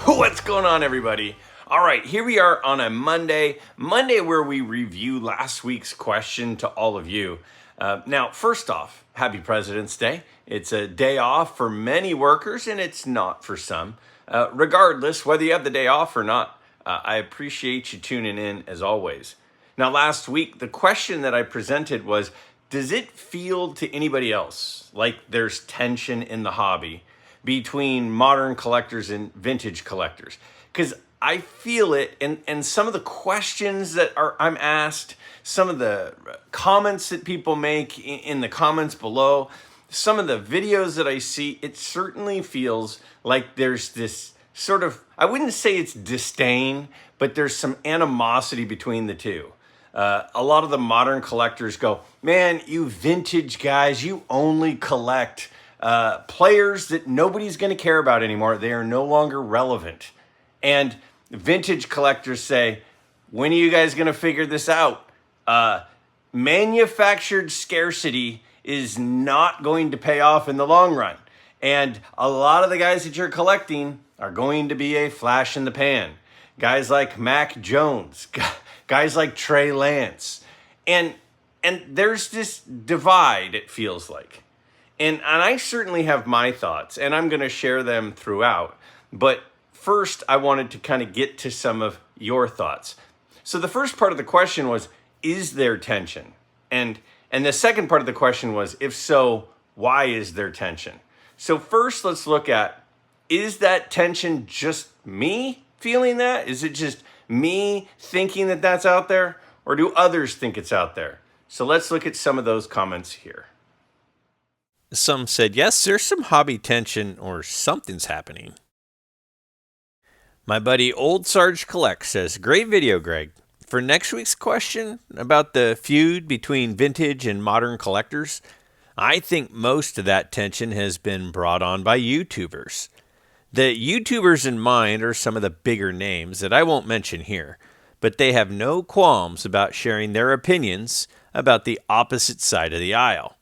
What's going on, everybody? All right, here we are on a Monday where we review last week's question to all of you. Now, first off, happy President's Day. It's a day off for many workers and it's not for some. Regardless, whether you have the day off or not, I appreciate you tuning in as always. Now, last week, the question that I presented was, does it feel to anybody else like there's tension in the hobby between modern collectors and vintage collectors? Because I feel it, and some of the questions that I'm asked, some of the comments that people make in the comments below, some of the videos that I see, it certainly feels like there's this sort of, I wouldn't say it's disdain, but there's some animosity between the two. A lot of the modern collectors go, man, you vintage guys, you only collect players that nobody's going to care about anymore. They are no longer relevant. And vintage collectors say, when are you guys going to figure this out? Manufactured scarcity is not going to pay off in the long run. And a lot of the guys that you're collecting are going to be a flash in the pan. Guys like Mac Jones, guys like Trey Lance. And there's this divide, it feels like. And I certainly have my thoughts, and I'm going to share them throughout. But first, I wanted to kind of get to some of your thoughts. So the first part of the question was, is there tension? And the second part of the question was, if so, why is there tension? So first, let's look at, is that tension just me feeling that? Is it just me thinking that that's out there? Or do others think it's out there? So let's look at some of those comments here. Some said, yes, there's some hobby tension or something's happening. My buddy Old Sarge Collect says, great video, Greg. For next week's question about the feud between vintage and modern collectors, I think most of that tension has been brought on by YouTubers. The YouTubers in mind are some of the bigger names that I won't mention here, but they have no qualms about sharing their opinions about the opposite side of the aisle.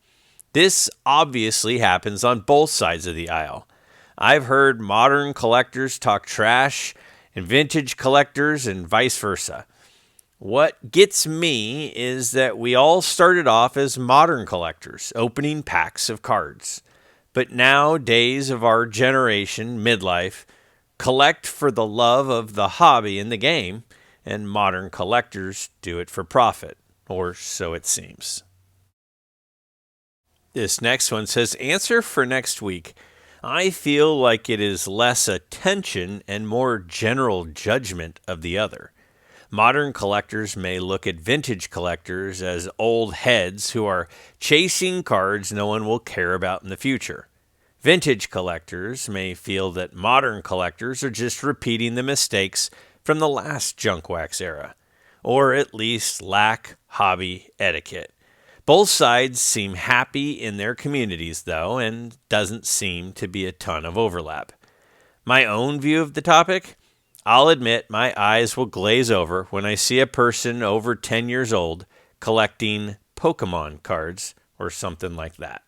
This obviously happens on both sides of the aisle. I've heard modern collectors talk trash and vintage collectors and vice versa. What gets me is that we all started off as modern collectors, opening packs of cards. But now, days of our generation, midlife, collect for the love of the hobby in the game, and modern collectors do it for profit, or so it seems. This next one says, answer for next week. I feel like it is less attention and more general judgment of the other. Modern collectors may look at vintage collectors as old heads who are chasing cards no one will care about in the future. Vintage collectors may feel that modern collectors are just repeating the mistakes from the last junk wax era, or at least lack hobby etiquette. Both sides seem happy in their communities, though, and doesn't seem to be a ton of overlap. My own view of the topic? I'll admit my eyes will glaze over when I see a person over 10 years old collecting Pokemon cards or something like that.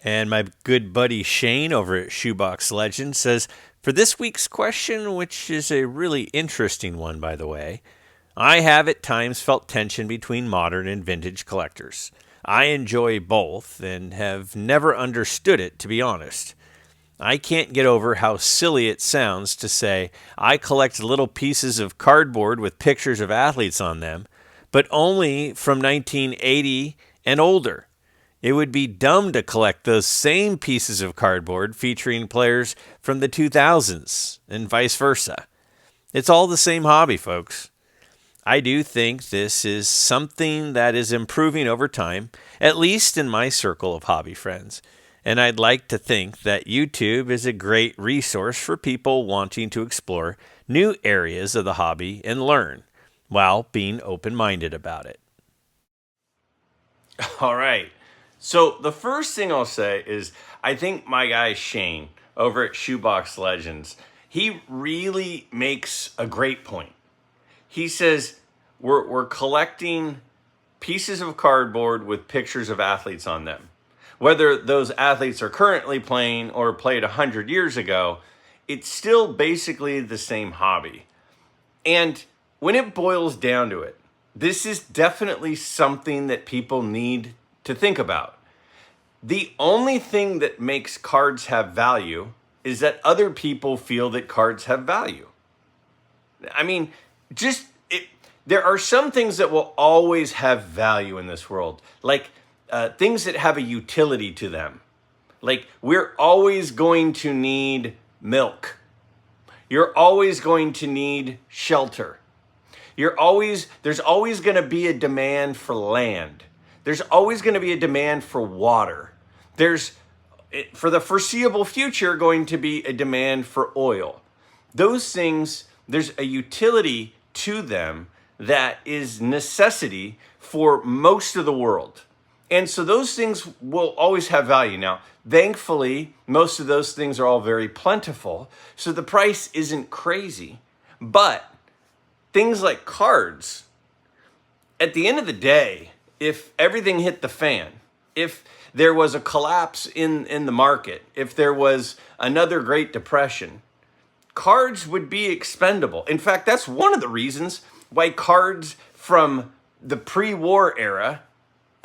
And my good buddy Shane over at Shoebox Legend says, for this week's question, which is a really interesting one, by the way, I have at times felt tension between modern and vintage collectors. I enjoy both and have never understood it, to be honest. I can't get over how silly it sounds to say I collect little pieces of cardboard with pictures of athletes on them, but only from 1980 and older. It would be dumb to collect those same pieces of cardboard featuring players from the 2000s and vice versa. It's all the same hobby, folks. I do think this is something that is improving over time, at least in my circle of hobby friends. And I'd like to think that YouTube is a great resource for people wanting to explore new areas of the hobby and learn, while being open-minded about it. All right. So the first thing I'll say is I think my guy Shane over at Shoebox Legends, he really makes a great point. He says we're collecting pieces of cardboard with pictures of athletes on them. Whether those athletes are currently playing or played 100 years ago, it's still basically the same hobby. And when it boils down to it, this is definitely something that people need to think about. The only thing that makes cards have value is that other people feel that cards have value. I mean, there are some things that will always have value in this world, like things that have a utility to them. Like, we're always going to need milk. You're always going to need shelter. There's always going to be a demand for land. There's always going to be a demand for water. There's, for the foreseeable future, going to be a demand for oil. Those things, there's a utility to them that is necessity for most of the world. And so those things will always have value. Now, thankfully, most of those things are all very plentiful, so the price isn't crazy. But things like cards, at the end of the day, if everything hit the fan, if there was a collapse in the market, if there was another Great Depression, cards would be expendable. In fact, that's one of the reasons why cards from the pre-war era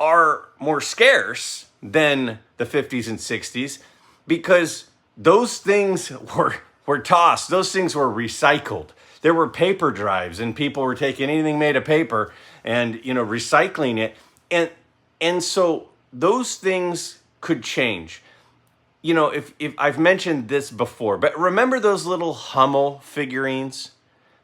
are more scarce than the 50s and 60s, because those things were tossed. Those things were recycled. There were paper drives, and people were taking anything made of paper and, recycling it. And so those things could change. If I've mentioned this before, but remember those little Hummel figurines?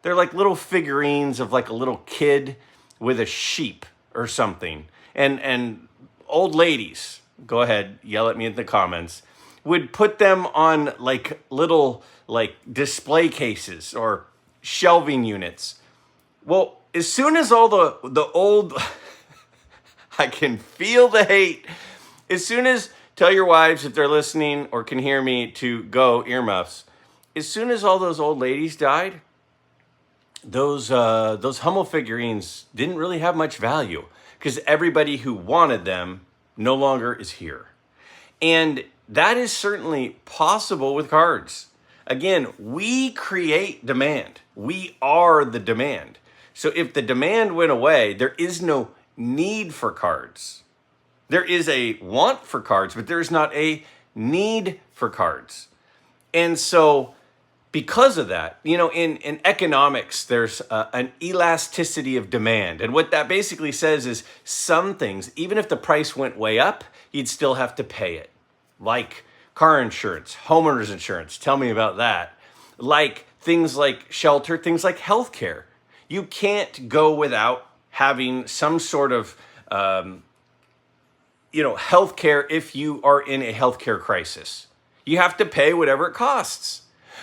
They're like little figurines of like a little kid with a sheep or something. And old ladies, go ahead, yell at me in the comments, would put them on like little like display cases or shelving units. Well, as soon as all the old, I can feel the hate. As soon as, tell your wives if they're listening or can hear me to go earmuffs. As soon as all those old ladies died, those Hummel figurines didn't really have much value because everybody who wanted them no longer is here. And that is certainly possible with cards. Again, we create demand. We are the demand. So if the demand went away, there is no need for cards. There is a want for cards, but there's not a need for cards. And so because of that, in economics, there's an elasticity of demand. And what that basically says is some things, even if the price went way up, you'd still have to pay it. Like car insurance, homeowners insurance, tell me about that. Like things like shelter, things like healthcare. You can't go without having some sort of, healthcare if you are in a healthcare crisis. You have to pay whatever it costs.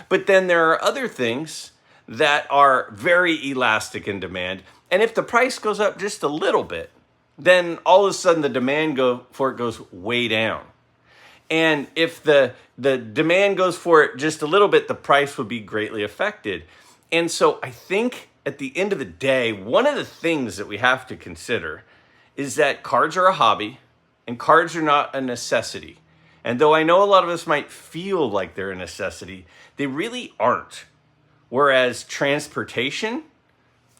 But then there are other things that are very elastic in demand. And if the price goes up just a little bit, then all of a sudden the demand for it goes way down. And if the demand goes for it just a little bit, the price would be greatly affected. And so I think at the end of the day, one of the things that we have to consider is that cards are a hobby and cards are not a necessity. And though I know a lot of us might feel like they're a necessity, they really aren't. Whereas transportation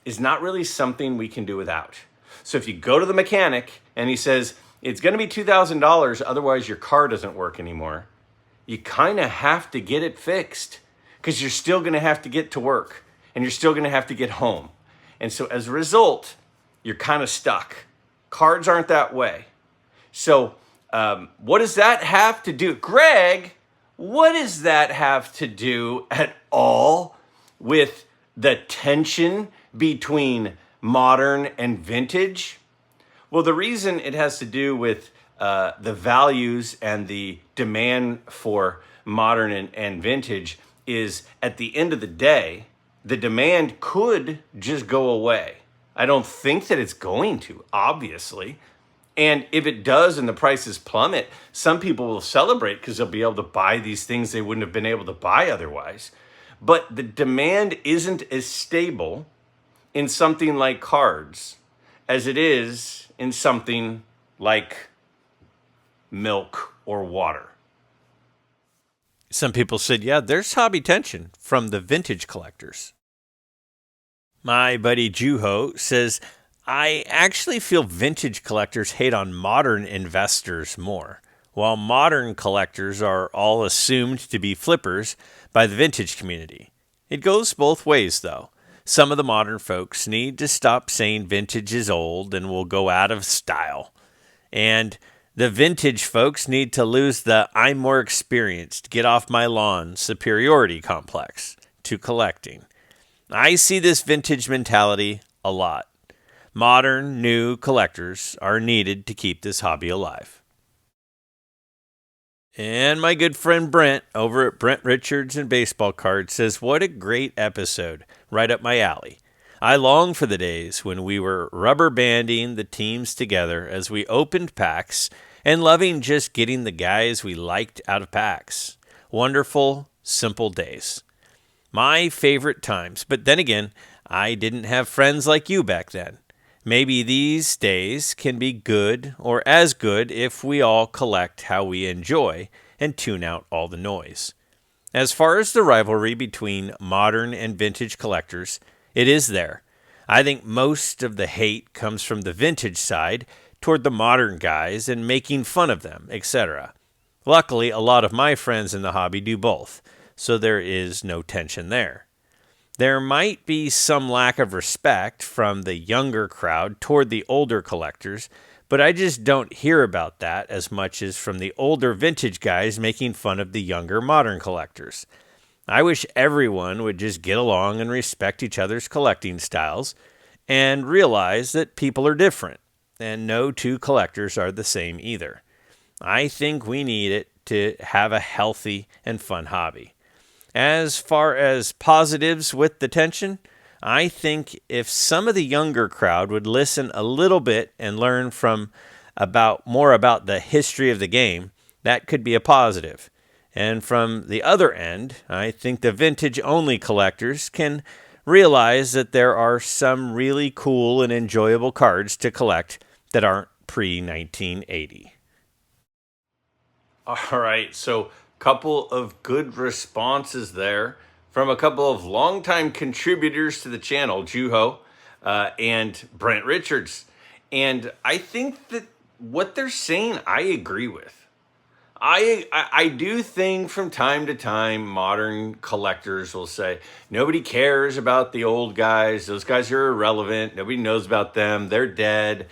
is not really something we can do without. So if you go to the mechanic and he says, it's going to be $2,000, otherwise your car doesn't work anymore, you kind of have to get it fixed because you're still going to have to get to work and you're still going to have to get home. And so as a result, you're kind of stuck. Cards aren't that way. So what does that have to do? Greg, what does that have to do at all with the tension between modern and vintage? Well, the reason it has to do with the values and the demand for modern and vintage is at the end of the day, the demand could just go away. I don't think that it's going to, obviously. And if it does and the prices plummet, some people will celebrate because they'll be able to buy these things they wouldn't have been able to buy otherwise. But the demand isn't as stable in something like cards as it is in something like milk or water. Some people said, yeah, there's hobby tension from the vintage collectors. My buddy Juho says, I actually feel vintage collectors hate on modern investors more, while modern collectors are all assumed to be flippers by the vintage community. It goes both ways, though. Some of the modern folks need to stop saying vintage is old and will go out of style. And the vintage folks need to lose the I'm more experienced, get off my lawn superiority complex to collecting. I see this vintage mentality a lot. Modern, new collectors are needed to keep this hobby alive. And my good friend Brent over at Brent Richards and Baseball Cards says, what a great episode, right up my alley. I long for the days when we were rubber banding the teams together as we opened packs and loving just getting the guys we liked out of packs. Wonderful, simple days. My favorite times, but then again, I didn't have friends like you back then. Maybe these days can be good or as good if we all collect how we enjoy and tune out all the noise. As far as the rivalry between modern and vintage collectors, it is there. I think most of the hate comes from the vintage side toward the modern guys and making fun of them, etc. Luckily, a lot of my friends in the hobby do both, so there is no tension there. There might be some lack of respect from the younger crowd toward the older collectors, but I just don't hear about that as much as from the older vintage guys making fun of the younger modern collectors. I wish everyone would just get along and respect each other's collecting styles and realize that people are different, and no two collectors are the same either. I think we need it to have a healthy and fun hobby. As far as positives with the tension, I think if some of the younger crowd would listen a little bit and learn from more about the history of the game, that could be a positive. And from the other end, I think the vintage-only collectors can realize that there are some really cool and enjoyable cards to collect that aren't pre-1980. All right, so couple of good responses there from a couple of longtime contributors to the channel, Juho and Brent Richards. And I think that what they're saying, I agree with. I do think from time to time, modern collectors will say, nobody cares about the old guys. Those guys are irrelevant. Nobody knows about them. They're dead.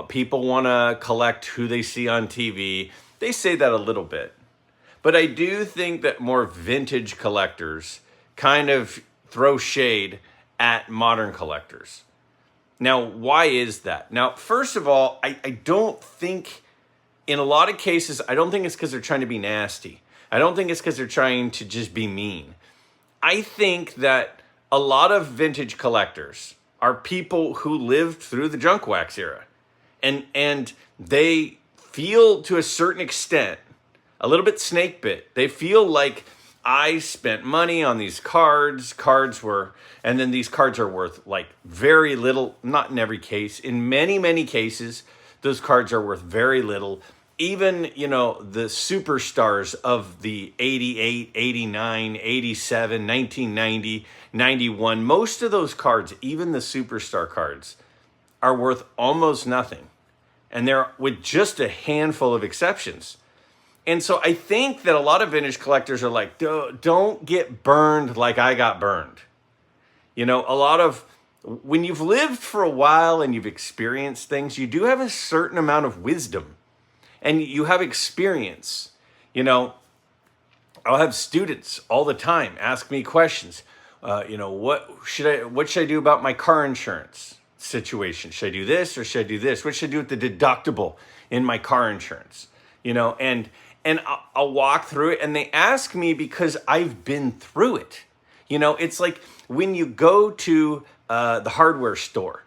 People want to collect who they see on TV. They say that a little bit. But I do think that more vintage collectors kind of throw shade at modern collectors. Now, why is that? Now, first of all, I don't think, in a lot of cases, I don't think it's because they're trying to be nasty. I don't think it's because they're trying to just be mean. I think that a lot of vintage collectors are people who lived through the junk wax era. And they feel, to a certain extent, a little bit snake bit. They feel like I spent money on these cards. And then these cards are worth like very little, not in every case. In many, many cases, those cards are worth very little. Even, the superstars of the 88, 89, 87, 1990, 91, most of those cards, even the superstar cards, are worth almost nothing. And they're with just a handful of exceptions. And so I think that a lot of vintage collectors are like, don't get burned like I got burned. When you've lived for a while and you've experienced things, you do have a certain amount of wisdom and you have experience. I'll have students all the time ask me questions. What should I do about my car insurance situation? Should I do this or should I do this? What should I do with the deductible in my car insurance? And I'll walk through it, and they ask me because I've been through it. It's like when you go to the hardware store,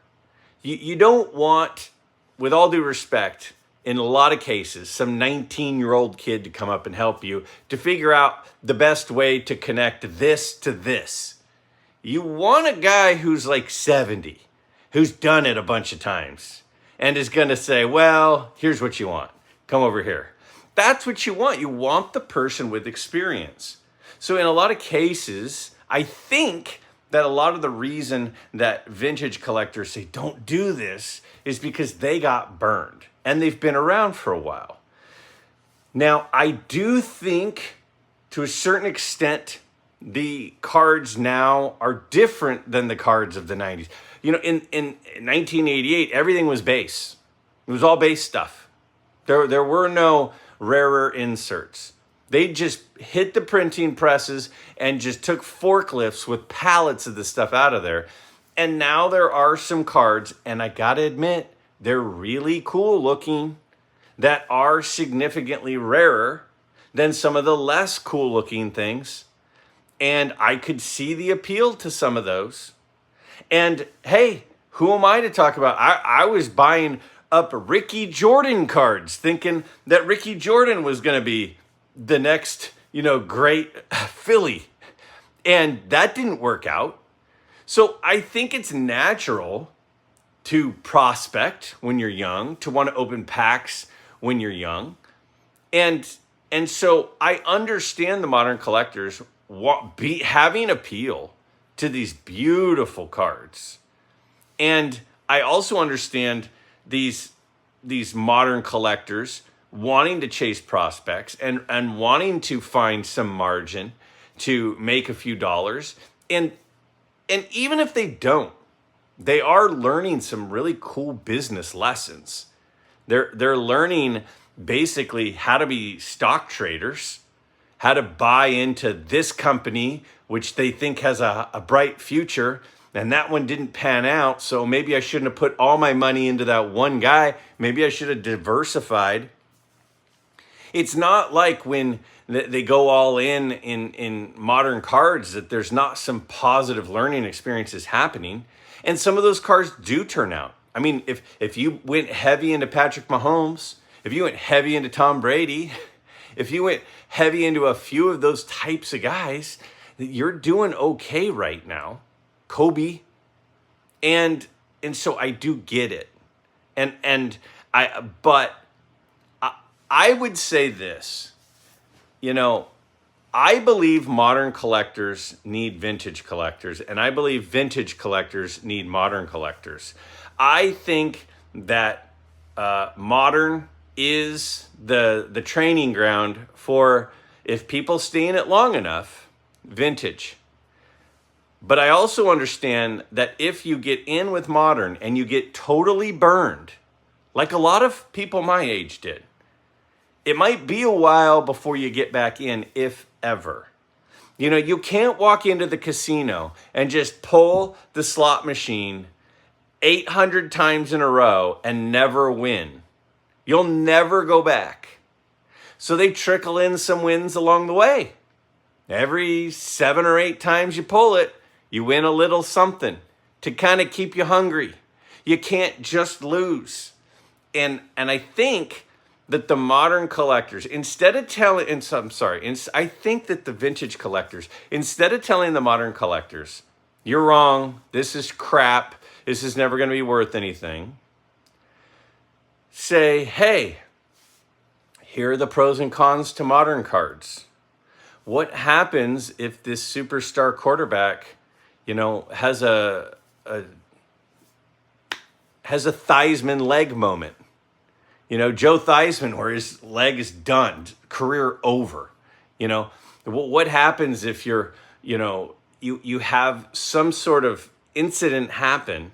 you don't want, with all due respect, in a lot of cases, some 19-year-old kid to come up and help you to figure out the best way to connect this to this. You want a guy who's like 70, who's done it a bunch of times, and is going to say, well, here's what you want. Come over here. That's what you want. You want the person with experience. So in a lot of cases, I think that a lot of the reason that vintage collectors say don't do this is because they got burned and they've been around for a while. Now, I do think to a certain extent, the cards now are different than the cards of the 90s. You know, in 1988, everything was base. It was all base stuff. There were no rarer inserts. They just hit the printing presses and just took forklifts with pallets of the stuff out of there. And now there are some cards, and I gotta admit, they're really cool looking, that are significantly rarer than some of the less cool looking things. And I could see the appeal to some of those. And hey, who am I to talk about? I was buying up Ricky Jordan cards thinking that Ricky Jordan was going to be the next, great Philly. And that didn't work out. So I think it's natural to prospect when you're young, to want to open packs when you're young. And so I understand the modern collectors having appeal to these beautiful cards. And I also understand these modern collectors wanting to chase prospects and wanting to find some margin to make a few dollars. And even if they don't, they are learning some really cool business lessons. They're learning basically how to be stock traders, how to buy into this company, which they think has a bright future, and that one didn't pan out, so maybe I shouldn't have put all my money into that one guy. Maybe I should have diversified. It's not like when they go all in modern cards that there's not some positive learning experiences happening, and some of those cards do turn out. I mean, if you went heavy into Patrick Mahomes, if you went heavy into Tom Brady, if you went heavy into a few of those types of guys, you're doing okay right now. Kobe. And so I do get it. But I would say this, I believe modern collectors need vintage collectors, and I believe vintage collectors need modern collectors. I think that modern is the training ground for, if people stay in it long enough, vintage. But I also understand that if you get in with modern and you get totally burned, like a lot of people my age did, it might be a while before you get back in, if ever. You can't walk into the casino and just pull the slot machine 800 times in a row and never win. You'll never go back. So they trickle in some wins along the way. Every 7 or 8 times you pull it, you win a little something to kind of keep you hungry. You can't just lose. And I think that the modern collectors, I think that the vintage collectors, instead of telling the modern collectors, you're wrong, this is crap, this is never going to be worth anything, say, hey, here are the pros and cons to modern cards. What happens if this superstar quarterback, has a Theismann leg moment? Joe Theismann, where his leg is done, career over. What happens if you have some sort of incident happen?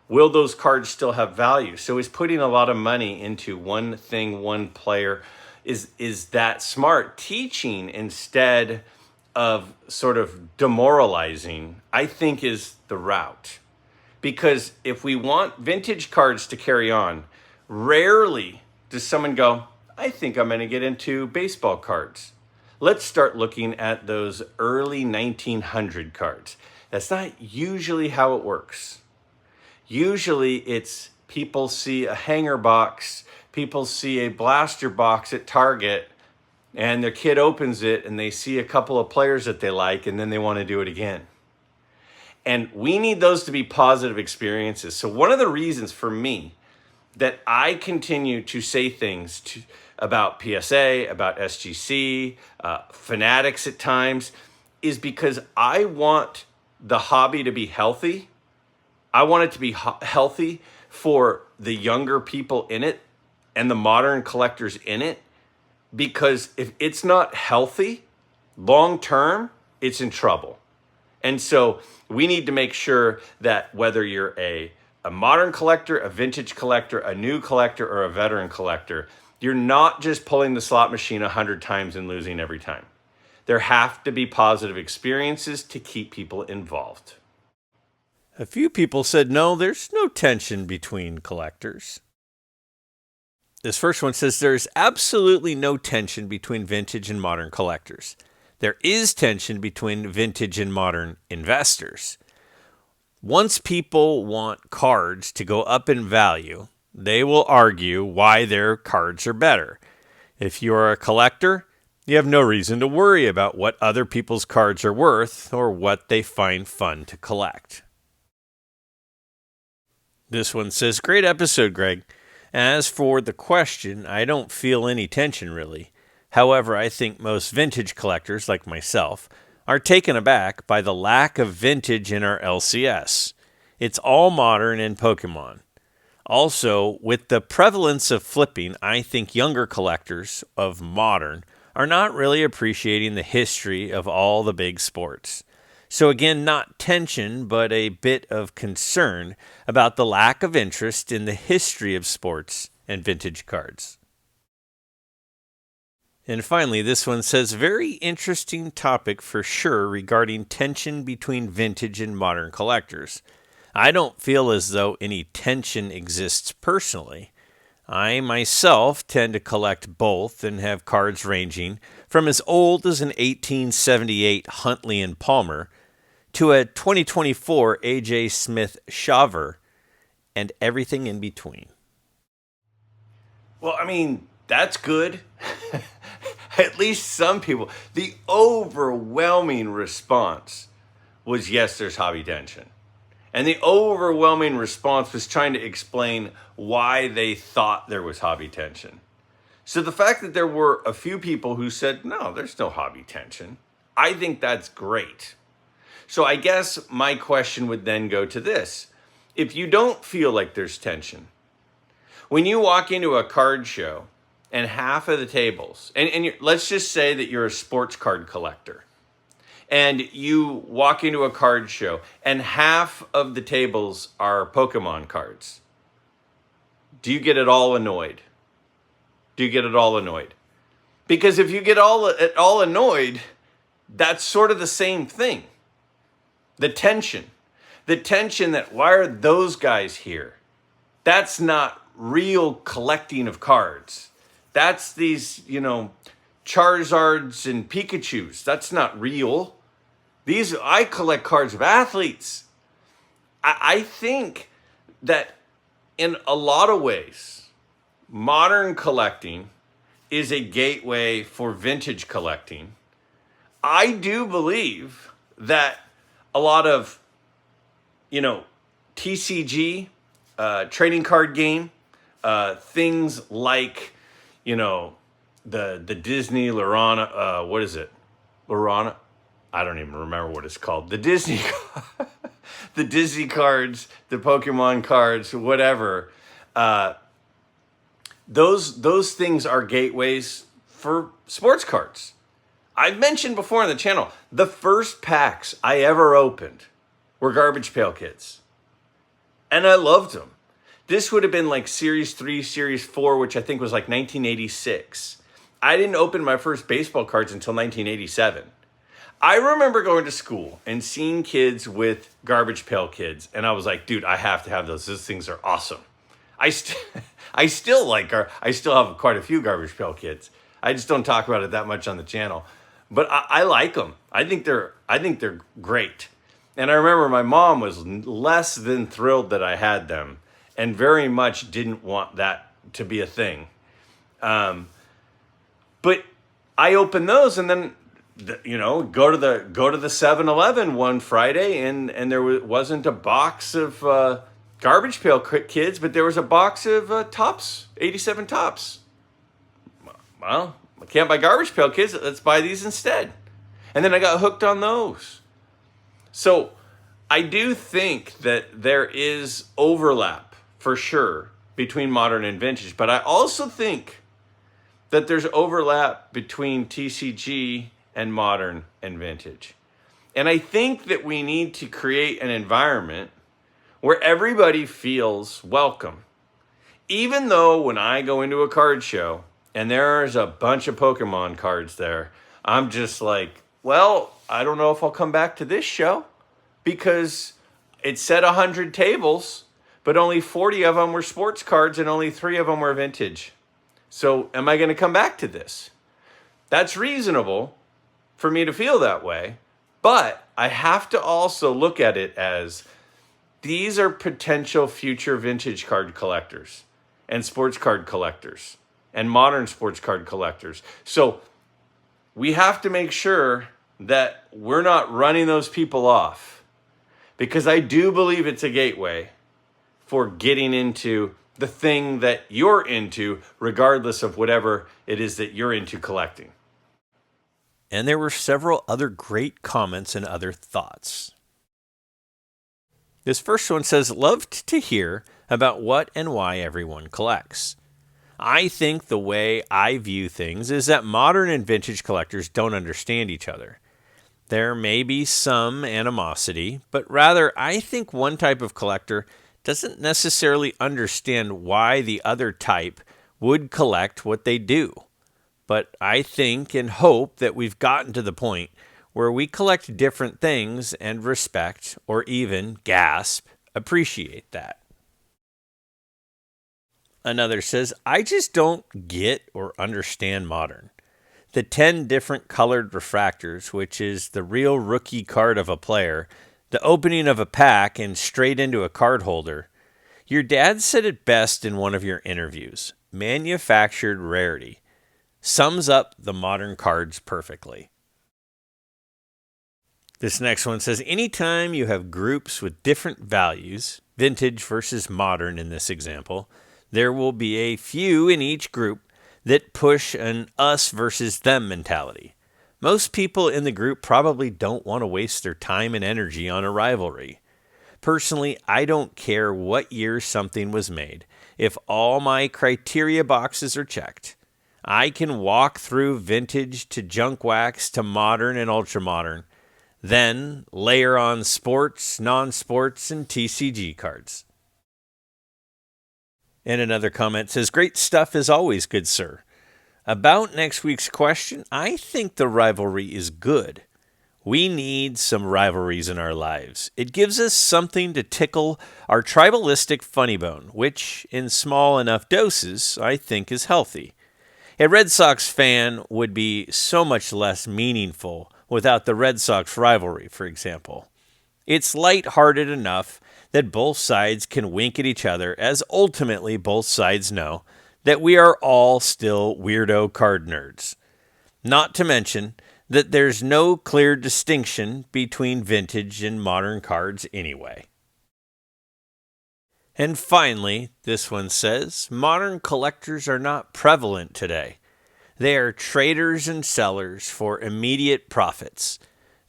Will those cards still have value? So is putting a lot of money into one thing, one player, is that smart? Teaching instead of sort of demoralizing, I think, is the route. Because if we want vintage cards to carry on, rarely does someone go, I think I'm going to get into baseball cards. Let's start looking at those early 1900 cards. That's not usually how it works. Usually it's people see a hanger box, people see a blaster box at Target, and their kid opens it and they see a couple of players that they like, and then they want to do it again. And we need those to be positive experiences. So one of the reasons for me that I continue to say things about PSA, about SGC, Fanatics at times, is because I want the hobby to be healthy. I want it to be healthy for the younger people in it and the modern collectors in it. Because if it's not healthy, long term, it's in trouble. And so we need to make sure that whether you're a modern collector, a vintage collector, a new collector, or a veteran collector, you're not just pulling the slot machine 100 times and losing every time. There have to be positive experiences to keep people involved. A few people said no, there's no tension between collectors. This first one says there's absolutely no tension between vintage and modern collectors. There is tension between vintage and modern investors. Once people want cards to go up in value, they will argue why their cards are better. If you are a collector, you have no reason to worry about what other people's cards are worth or what they find fun to collect. This one says, great episode, Greg. As for the question, I don't feel any tension really. However, I think most vintage collectors, like myself, are taken aback by the lack of vintage in our LCS. It's all modern and Pokemon. Also, with the prevalence of flipping, I think younger collectors of modern are not really appreciating the history of all the big sports. So again, not tension, but a bit of concern about the lack of interest in the history of sports and vintage cards. And finally, this one says, very interesting topic for sure regarding tension between vintage and modern collectors. I don't feel as though any tension exists personally. I myself tend to collect both and have cards ranging from as old as an 1878 Huntley and Palmer to a 2024 A.J. Smith Shaver and everything in between. Well, I mean, that's good. At least some people. The overwhelming response was yes, there's hobby tension. And the overwhelming response was trying to explain why they thought there was hobby tension. So the fact that there were a few people who said, no, there's no hobby tension, I think that's great. So I guess my question would then go to this. If you don't feel like there's tension, when you walk into a card show and half of the tables, and let's just say that you're a sports card collector, and you walk into a card show and half of the tables are Pokemon cards, do you get at all annoyed? Do you get at all annoyed? Because if you get at all annoyed, that's sort of the same thing. The tension that why are those guys here? That's not real collecting of cards. That's these, Charizards and Pikachus. That's not real. I collect cards of athletes. I think that in a lot of ways, modern collecting is a gateway for vintage collecting. I do believe that a lot of, TCG, trading card game, things like, the Disney Lorana, what is it? Lorana? I don't even remember what it's called. The Disney, the Disney cards, the Pokemon cards, whatever. Those things are gateways for sports cards. I've mentioned before on the channel, the first packs I ever opened were Garbage Pail Kids. And I loved them. This would have been like Series 3, Series 4, which I think was like 1986. I didn't open my first baseball cards until 1987. I remember going to school and seeing kids with Garbage Pail Kids. And I was like, dude, I have to have those. Those things are awesome. I still have quite a few Garbage Pail Kids. I just don't talk about it that much on the channel. But I like them. I think they're great. And I remember my mom was less than thrilled that I had them and very much didn't want that to be a thing. But I opened those and then, go to the 7-Eleven one Friday and there wasn't a box of Garbage Pail Kids, but there was a box of Tops, 87 Tops. Well, I can't buy Garbage Pail Kids. Let's buy these instead. And then I got hooked on those. So I do think that there is overlap for sure between modern and vintage, but I also think that there's overlap between TCG and modern and vintage. And I think that we need to create an environment where everybody feels welcome. Even though when I go into a card show and there's a bunch of Pokemon cards there, I'm just like, well, I don't know if I'll come back to this show because it said 100 tables, but only 40 of them were sports cards and only 3 of them were vintage. So am I going to come back to this? That's reasonable for me to feel that way, but I have to also look at it as these are potential future vintage card collectors and sports card collectors and modern sports card collectors. So we have to make sure that we're not running those people off, because I do believe it's a gateway for getting into the thing that you're into, regardless of whatever it is that you're into collecting. And there were several other great comments and other thoughts. This first one says, loved to hear about what and why everyone collects. I think the way I view things is that modern and vintage collectors don't understand each other. There may be some animosity, but rather I think one type of collector doesn't necessarily understand why the other type would collect what they do. But I think and hope that we've gotten to the point where we collect different things and respect, or even, gasp, appreciate that. Another says, I just don't get or understand modern. The 10 different colored refractors, which is the real rookie card of a player, the opening of a pack and straight into a card holder. Your dad said it best in one of your interviews. Manufactured rarity. Sums up the modern cards perfectly. This next one says, anytime you have groups with different values, vintage versus modern in this example, there will be a few in each group that push an us versus them mentality. Most people in the group probably don't want to waste their time and energy on a rivalry. Personally, I don't care what year something was made. If all my criteria boxes are checked, I can walk through vintage to junk wax to modern and ultramodern, then layer on sports, non-sports, and TCG cards. And another comment says, great stuff as always, good sir. About next week's question, I think the rivalry is good. We need some rivalries in our lives. It gives us something to tickle our tribalistic funny bone, which, in small enough doses, I think is healthy. A Red Sox fan would be so much less meaningful without the Red Sox rivalry, for example. It's lighthearted enough that both sides can wink at each other, as ultimately both sides know that we are all still weirdo card nerds. Not to mention that there's no clear distinction between vintage and modern cards anyway. And finally, this one says, modern collectors are not prevalent today. They are traders and sellers for immediate profits.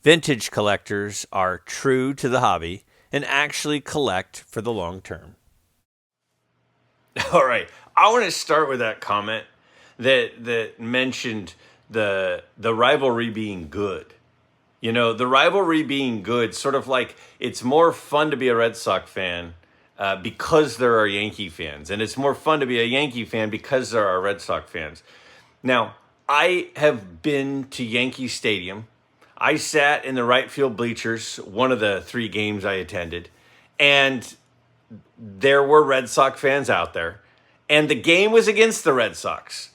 Vintage collectors are true to the hobby and actually collect for the long term. All right. I want to start with that comment that mentioned the rivalry being good. You know, the rivalry being good, sort of like it's more fun to be a Red Sox fan because there are Yankee fans. And it's more fun to be a Yankee fan because there are Red Sox fans. Now, I have been to Yankee Stadium. I sat in the right field bleachers, one of the 3 games I attended, and there were Red Sox fans out there. And the game was against the Red Sox.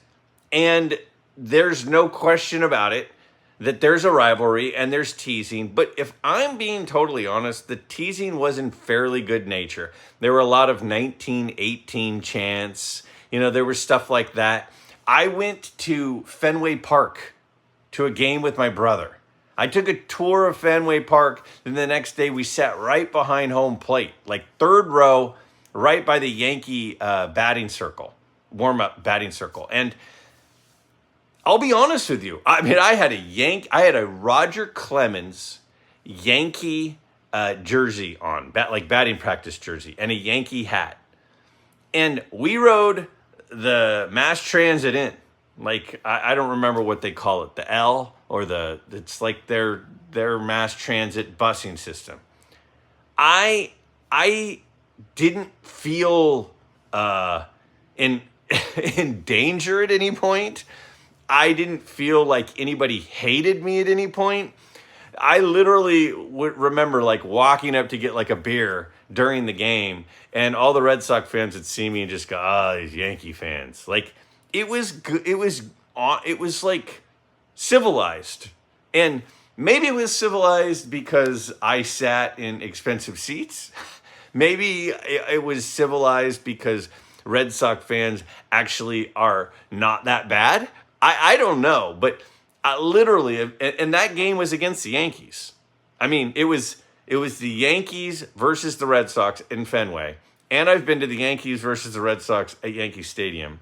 And there's no question about it that there's a rivalry and there's teasing. But if I'm being totally honest, the teasing was in fairly good nature. There were a lot of 1918 chants. You know, there was stuff like that. I went to Fenway Park to a game with my brother. I took a tour of Fenway Park. Then the next day we sat right behind home plate, like 3rd row, right by the Yankee batting circle, warm-up batting circle. And I'll be honest with you. I mean, I had a Roger Clemens Yankee jersey on, like batting practice jersey, and a Yankee hat. And we rode the mass transit in. Like, I don't remember what they call it, the L or it's like their mass transit busing system. I didn't feel in in danger at any point. I didn't feel like anybody hated me at any point. I literally would remember like walking up to get like a beer during the game, and all the Red Sox fans would see me and just go, these Yankee fans. Like, it was good. It was like civilized. And maybe it was civilized because I sat in expensive seats. Maybe it was civilized because Red Sox fans actually are not that bad. I don't know, but literally, and that game was against the Yankees. I mean, it was the Yankees versus the Red Sox in Fenway, and I've been to the Yankees versus the Red Sox at Yankee Stadium,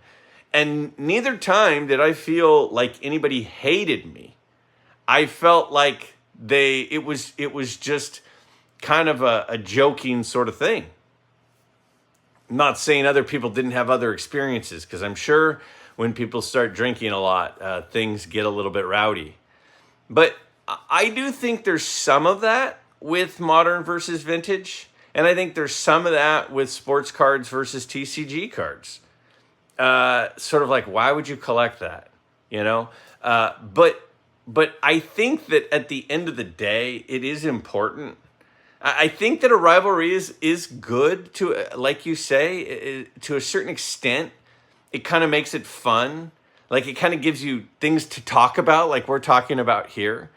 and neither time did I feel like anybody hated me. I felt like it was just kind of a joking sort of thing. I'm not saying other people didn't have other experiences, because I'm sure when people start drinking a lot, things get a little bit rowdy. But I do think there's some of that with modern versus vintage. And I think there's some of that with sports cards versus TCG cards. Sort of like, why would you collect that? You know? But I think that at the end of the day, it is important. I think that a rivalry is good to, like you say, to a certain extent. It kind of makes it fun. Like, it kind of gives you things to talk about, like we're talking about here.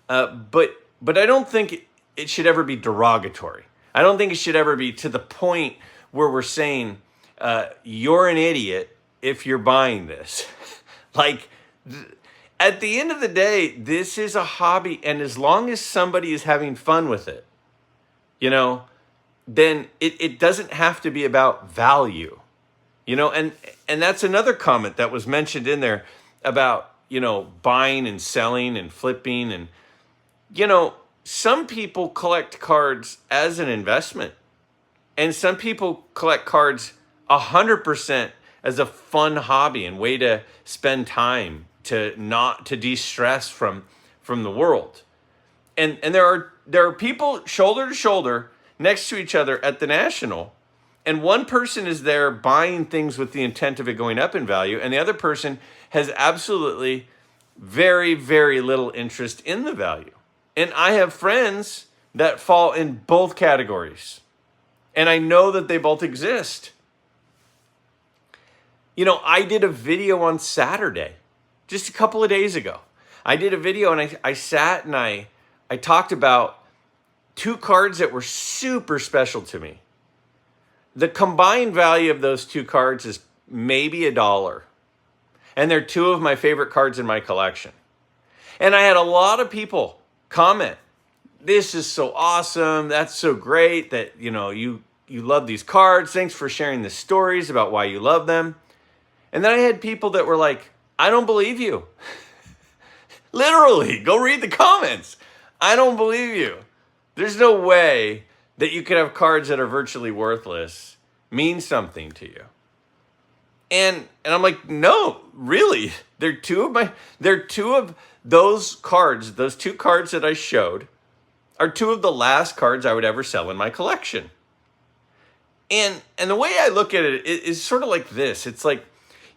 But I don't think it should ever be derogatory. I don't think it should ever be to the point where we're saying, you're an idiot if you're buying this. Like, at the end of the day, this is a hobby. And as long as somebody is having fun with it, you know, then it doesn't have to be about value. You know, and that's another comment that was mentioned in there about, you know, buying and selling and flipping. And, you know, some people collect cards as an investment. And some people collect cards 100% as a fun hobby and way to spend time to de-stress from the world. And there are people shoulder to shoulder next to each other at the National. And one person is there buying things with the intent of it going up in value, and the other person has absolutely very, very little interest in the value. And I have friends that fall in both categories. And I know that they both exist. You know, I did a video on Saturday, just a couple of days ago. I did a video and I sat and I talked about two cards that were super special to me. The combined value of those two cards is maybe $1. And they're two of my favorite cards in my collection. And I had a lot of people comment, this is so awesome. That's so great that, you know, you love these cards. Thanks for sharing the stories about why you love them. And then I had people that were like, I don't believe you. Literally, go read the comments. I don't believe you. There's no way that you could have cards that are virtually worthless mean something to you. And I'm like, no, really. They're two of those cards, those two cards that I showed are two of the last cards I would ever sell in my collection. And the way I look at it is sort of like this. It's like,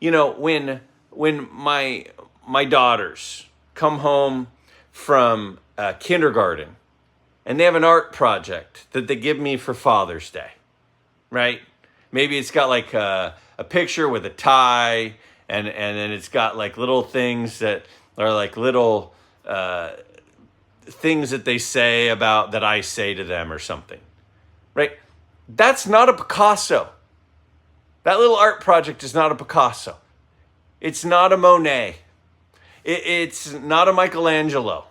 you know, when my daughters come home from kindergarten, and they have an art project that they give me for Father's Day, right? Maybe it's got like a picture with a tie, and then it's got like little things that are like little things that they say about that I say to them or something, right? That's not a Picasso. That little art project is not a Picasso. It's not a Monet. It's not a Michelangelo.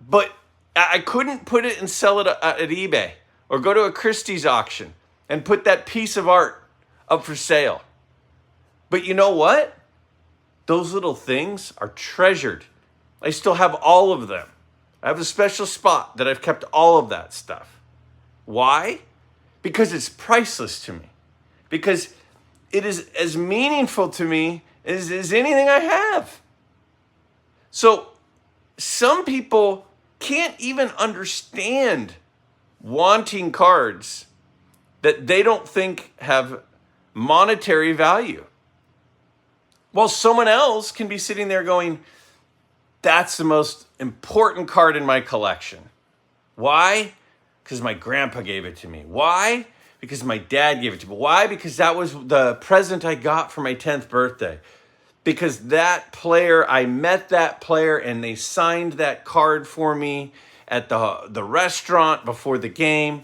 But I couldn't put it and sell it at eBay or go to a Christie's auction and put that piece of art up for sale. But you know what? those little things are treasured. I still have all of them. I have a special spot that I've kept all of that stuff. Why? Because it's priceless to me. Because it is as meaningful to me as anything I have. So some people can't even understand wanting cards that they don't think have monetary value. While someone else can be sitting there going, that's the most important card in my collection. Why? Because my grandpa gave it to me. Why? Because my dad gave it to me. Why? Because that was the present I got for my 10th birthday. Because that player, I met that player and they signed that card for me at the restaurant before the game.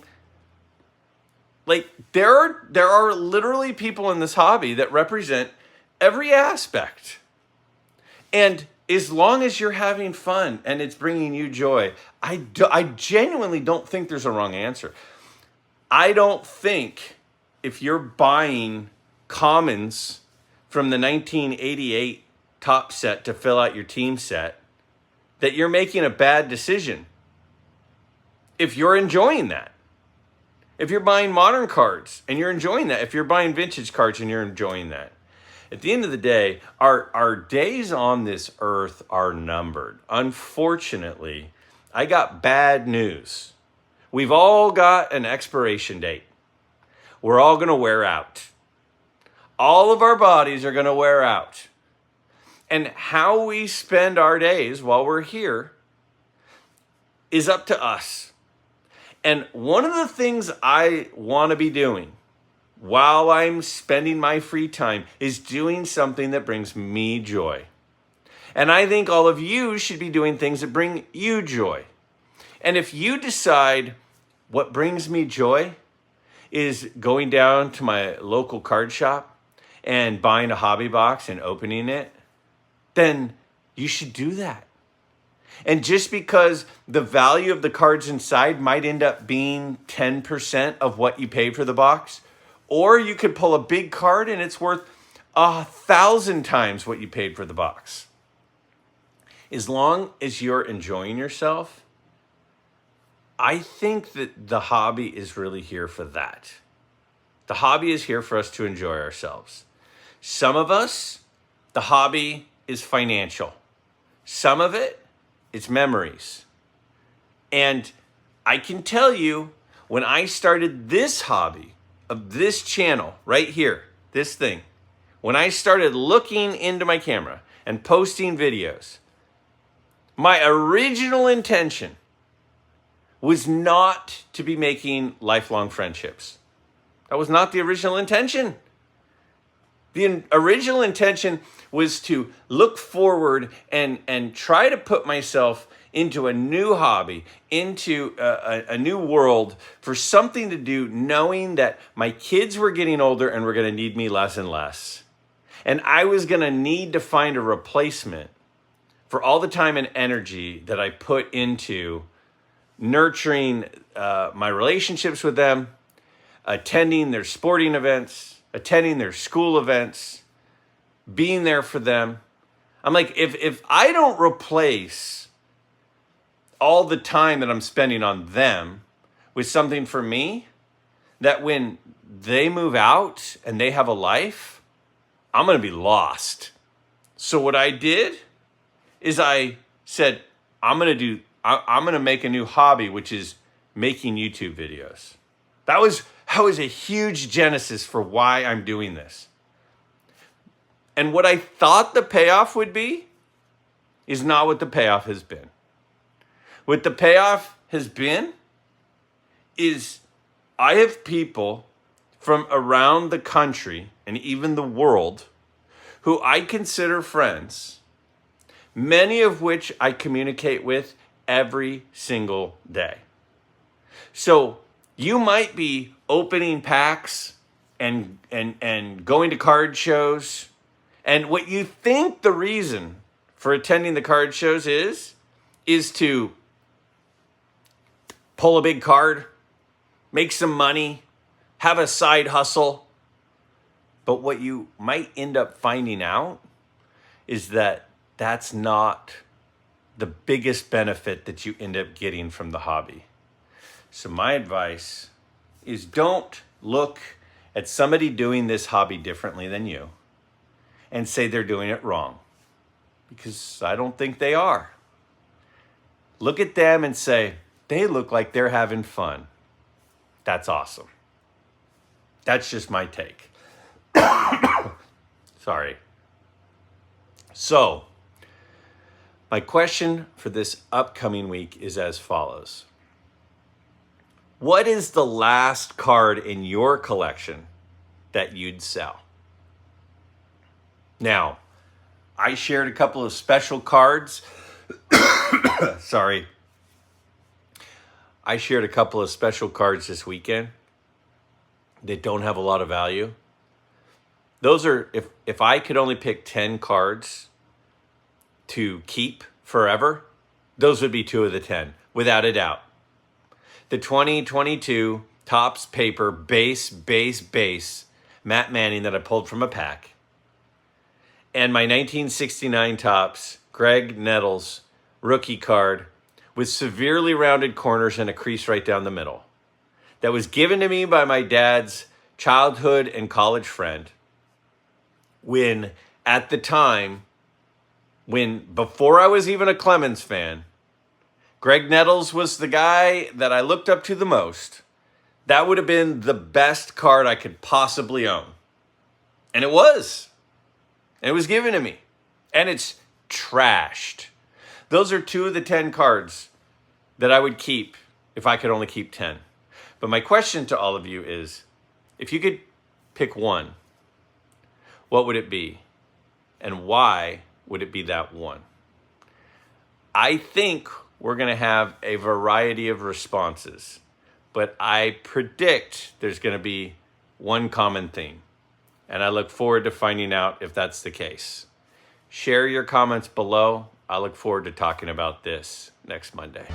Like there are literally people in this hobby that represent every aspect. And as long as you're having fun and it's bringing you joy, I genuinely don't think there's a wrong answer. I don't think if you're buying commons from the 1988 top set to fill out your team set, that you're making a bad decision. If you're enjoying that. If you're buying modern cards and you're enjoying that. If you're buying vintage cards and you're enjoying that. At the end of the day, our days on this earth are numbered. Unfortunately, I got bad news. We've all got an expiration date. We're all going to wear out. All of our bodies are going to wear out. And how we spend our days while we're here is up to us. And one of the things I want to be doing while I'm spending my free time is doing something that brings me joy. And I think all of you should be doing things that bring you joy. And if you decide what brings me joy is going down to my local card shop and buying a hobby box and opening it, then you should do that. And just because the value of the cards inside might end up being 10% of what you paid for the box, or you could pull a big card and it's worth 1,000 times what you paid for the box. As long as you're enjoying yourself, I think that the hobby is really here for that. The hobby is here for us to enjoy ourselves. Some of us, the hobby is financial. Some of it, it's memories. And I can tell you, when I started this hobby of this channel right here, this thing, when I started looking into my camera and posting videos, my original intention was not to be making lifelong friendships. That was not the original intention. The original intention was to look forward and try to put myself into a new hobby, into a new world, for something to do, knowing that my kids were getting older and were going to need me less and less. And I was going to need to find a replacement for all the time and energy that I put into nurturing my relationships with them, attending their sporting events, attending their school events, being there for them. I'm like, if I don't replace all the time that I'm spending on them with something for me, that when they move out and they have a life, I'm going to be lost. So what I did is I said, I'm going to make a new hobby, which is making YouTube videos. That was a huge genesis for why I'm doing this. And what I thought the payoff would be is not what the payoff has been. What the payoff has been is I have people from around the country and even the world who I consider friends, many of which I communicate with every single day. So you might be opening packs and going to card shows, and what you think the reason for attending the card shows is to pull a big card, make some money, have a side hustle. But what you might end up finding out is that that's not the biggest benefit that you end up getting from the hobby. So my advice is don't look at somebody doing this hobby differently than you and say they're doing it wrong, because I don't think they are. Look at them and say, they look like they're having fun. That's awesome. That's just my take. Sorry. So, my question for this upcoming week is as follows. What is the last card in your collection that you'd sell? Now, I shared a couple of special cards. Sorry. I shared a couple of special cards this weekend that don't have a lot of value. Those are, if I could only pick 10 cards to keep forever, those would be 2 of the 10, without a doubt. The 2022 Topps Paper base Matt Manning that I pulled from a pack, and my 1969 Topps Greg Nettles rookie card with severely rounded corners and a crease right down the middle. That was given to me by my dad's childhood and college friend when, at the time, before I was even a Clemens fan, Greg Nettles was the guy that I looked up to the most. That would have been the best card I could possibly own. And it was. And it was given to me. And it's trashed. Those are 2 of the 10 cards that I would keep if I could only keep 10. But my question to all of you is, if you could pick one, what would it be? And why would it be that one? I think we're going to have a variety of responses, but I predict there's going to be one common theme. And I look forward to finding out if that's the case. Share your comments below. I look forward to talking about this next Monday.